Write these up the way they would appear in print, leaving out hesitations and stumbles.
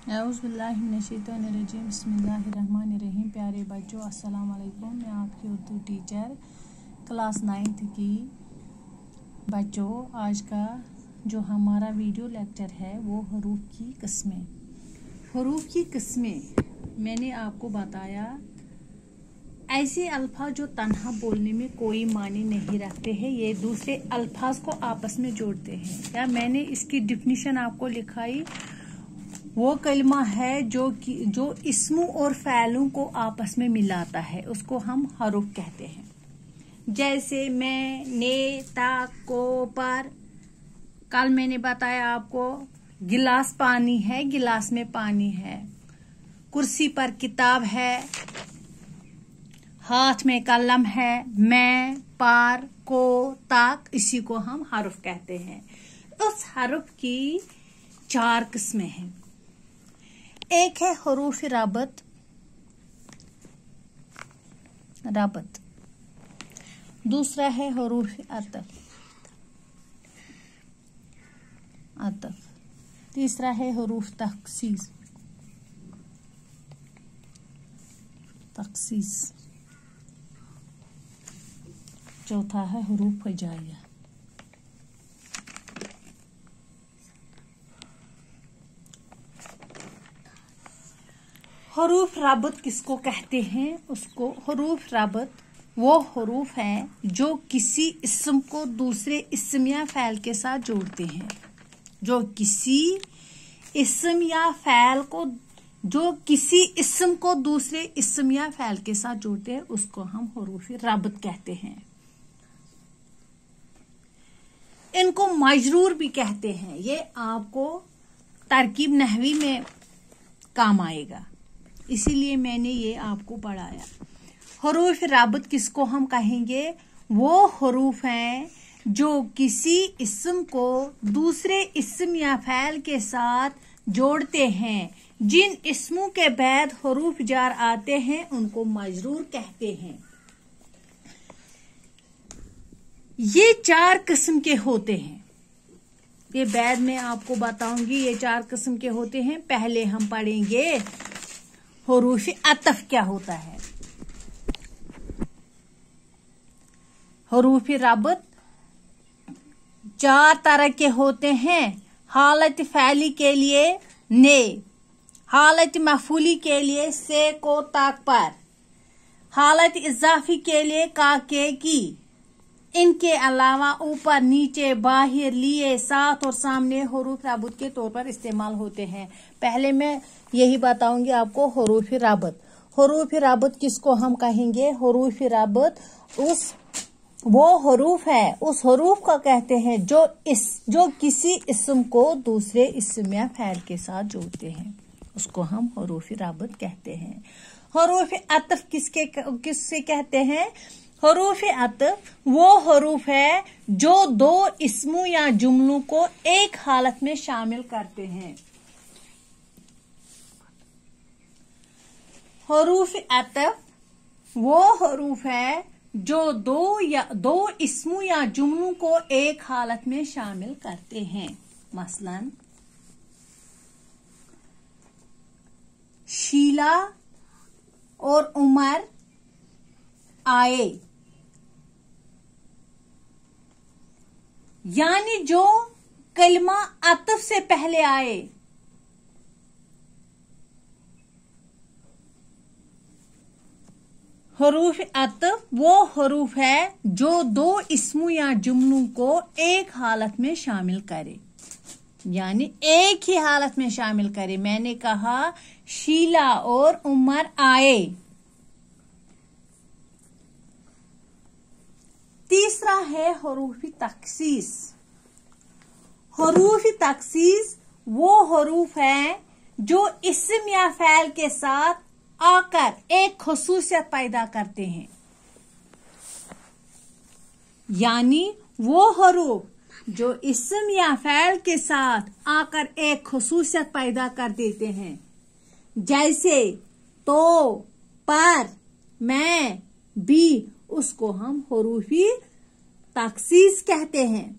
औज़ुबिल्लाहिमिनश्शैतानिर्रजीम बिस्मिल्लाहिर्रहमानिर्रहीम। प्यारे बच्चों, अस्सलाम वालेकुम। मैं आपकी उर्दू टीचर क्लास 9th की। बच्चों, आज का जो हमारा वीडियो लेक्चर है वो हरूफ की किस्में। हरूफ की किस्में मैंने आपको बताया ऐसे अल्फाज जो तन्हा बोलने में कोई मानी नहीं रखते हैं, ये दूसरे अल्फाज को आपस में जोड़ते हैं। या मैंने इसकी डिफिनीशन आपको लिखाई, वो कलमा है जो इस्मों और फ़ैलों को आपस में मिलाता है, उसको हम हरूफ कहते हैं। जैसे मैं, ने, ता, को, पर। कल मैंने बताया आपको गिलास पानी है, गिलास में पानी है। कुर्सी पर किताब है, हाथ में कलम है। मैं, पर, को, तक, इसी को हम हरुफ कहते हैं। उस हरुफ की 4 किस्में हैं। एक है हरूफ रबत। दूसरा है हरूफ अतफ। तीसरा है हरूफ तखसीस। चौथा है हरूफ हिजाइया। हरूफ रबत किसको कहते हैं? उसको हरूफ रबत वो हरूफ हैं जो किसी इस्म को दूसरे इस्म या फ़ैल के साथ जोड़ते हैं। जो किसी इस्म या फ़ैल को दूसरे इस्म या फ़ैल के साथ जोड़ते हैं, उसको हम हरूफ रबत कहते हैं। इनको मजरूर भी कहते हैं। ये आपको तरकीब नहवी में काम आएगा, इसीलिए मैंने ये आपको पढ़ाया। हरूफ रबत किसको हम कहेंगे? वो हरूफ हैं जो किसी इस्म को दूसरे इस्म या फ़ैल के साथ जोड़ते हैं। जिन इस्मों के बाद हरूफ जार आते हैं उनको मजरूर कहते हैं। ये 4 किस्म के होते हैं। ये बाद में आपको बताऊंगी ये 4 किस्म के होते हैं। पहले हम पढ़ेंगे हरूफ अतफ क्या होता है। हरूफ रबत 4 तरह के होते हैं। हालत फ़ैली के लिए ने, हालत मफूली के लिए से, को, तक, पर, हालत इजाफी के लिए का, के, की। इनके अलावा ऊपर, नीचे, बाहर, लिए, साथ और सामने हरूफ रबत के तौर पर इस्तेमाल होते हैं। पहले मैं यही बताऊंगी आपको हरूफ रबत। हरूफ रबत किसको हम कहेंगे? हरूफ रबत वो हरूफ है, उस हरूफ का कहते हैं जो किसी इस्म को दूसरे इस्म या फ़ैल के साथ जोड़ते हैं, उसको हम हरूफ रबत कहते हैं। हरूफ अतफ किससे कहते हैं? हरूफ अतफ वो हरूफ है जो 2 इस्मों या जुमलों को एक हालत में शामिल करते हैं। हरूफ अतफ वो हरूफ है जो 2 इस्मों या जुमलों को एक हालत में शामिल करते हैं। मसलन शीला और उमर आए, यानी जो कलमा अतफ से पहले आए। हरूफ अतफ वो हरूफ है जो 2 इस्मों या जुमलों को एक हालत में शामिल करे, यानी एक ही हालत में शामिल करे। मैंने कहा शीला और उमर आए। तीसरा है हरूफ तखसीस। हरूफ तखसीस वो हरूफ है जो इस्म या फ़ैल के साथ आकर एक खुसूसियत पैदा करते हैं, यानी वो हरूफ जो इस्म या फ़ैल के साथ आकर एक खुसूसियत पैदा कर देते हैं। जैसे तो, पर, मैं, भी, उसको हम हरूफ तखसीस कहते हैं।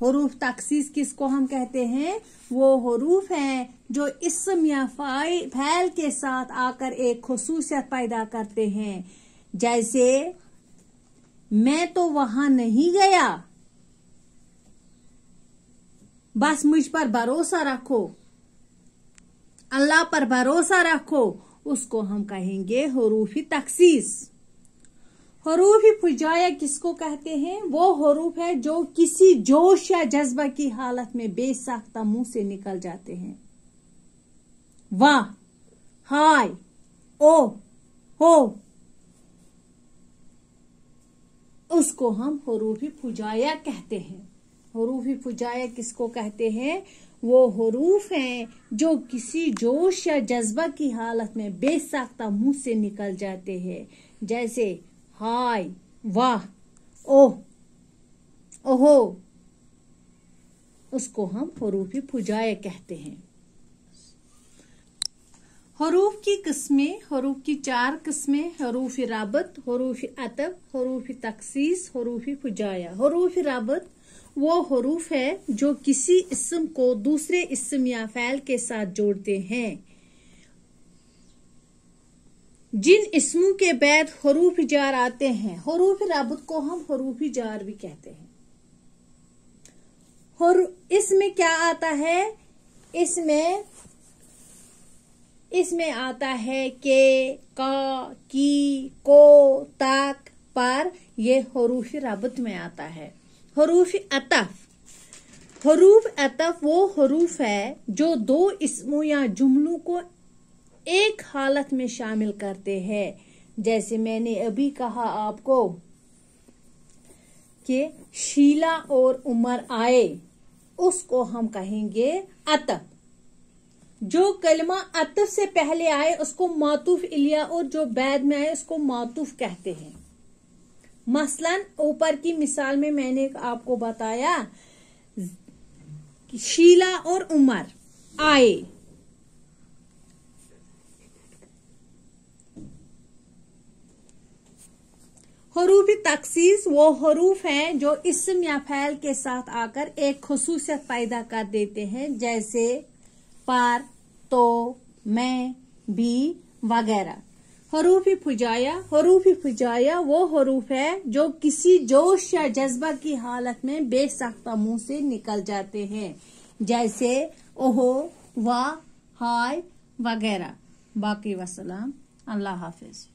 हरूफ तखसीस किसको हम कहते हैं? वो हरूफ हैं जो इस्म या फ़ाइल के साथ आकर एक खुसूसियत पैदा करते हैं। जैसे मैं तो वहां नहीं गया, बस मुझ पर भरोसा रखो, अल्लाह पर भरोसा रखो, उसको हम कहेंगे हरूफ तखसीस। हरूफ फुजाया किसको कहते हैं? वो हरूफ है जो किसी जोश या जज्बा की हालत में बेसाख्ता मुंह से निकल जाते हैं। वाह, हाय, ओ, हो, उसको हम हरूफ फुजाया कहते हैं। हरूफ फुजाया किसको कहते हैं? वो हरूफ हैं जो किसी जोश या जज्बा की हालत में बेसाख्ता मुंह से निकल जाते हैं। जैसे हाय, वाह, ओह, ओहो, उसको हम हरूफ फुजाया कहते हैं। हरूफ की किस्में, हरूफ की 4 किस्में, हरूफ राबत, हरूफ अतफ, हरूफ तखसीस, हरूफ फुजाया। हरूफ राबत वो हरूफ है जो किसी इस्म को दूसरे इस्म या फ़ैल के साथ जोड़ते हैं। जिन इस्मों के बाद हरूफ जार आते हैं, हरूफ राबत को हम हरूफ जार भी कहते हैं। और इसमें क्या आता है? इसमें आता है के, का, की, को, तक, पर, ये हरूफ राबत में आता है। हरूफ अतफ, हरूफ अतफ वो हरूफ है जो 2 इस्मों या जुमलों को एक हालत में शामिल करते हैं। जैसे मैंने अभी कहा आपको कि शीला और उमर आए, उसको हम कहेंगे अतफ। जो कलमा अतफ से पहले आए उसको मातूफ इलिया, और जो बाद में आए उसको मातूफ कहते हैं। मसलन ऊपर की मिसाल में मैंने आपको बताया कि शीला और उमर आए, हरूफ तखसीस वो हरूफ हैं जो इस्म या फ़ैल के साथ आकर एक खुसूसियत पैदा कर देते हैं। जैसे पर, तो, मैं, भी वगैरह। हरूफ फुजाया वो हरूफ है जो किसी जोश या जज्बा की हालत में बेसाख्ता मुंह से निकल जाते हैं। जैसे ओहो, वाह, हाय वगैरह। बाकी वसलाम, अल्लाह हाफिज।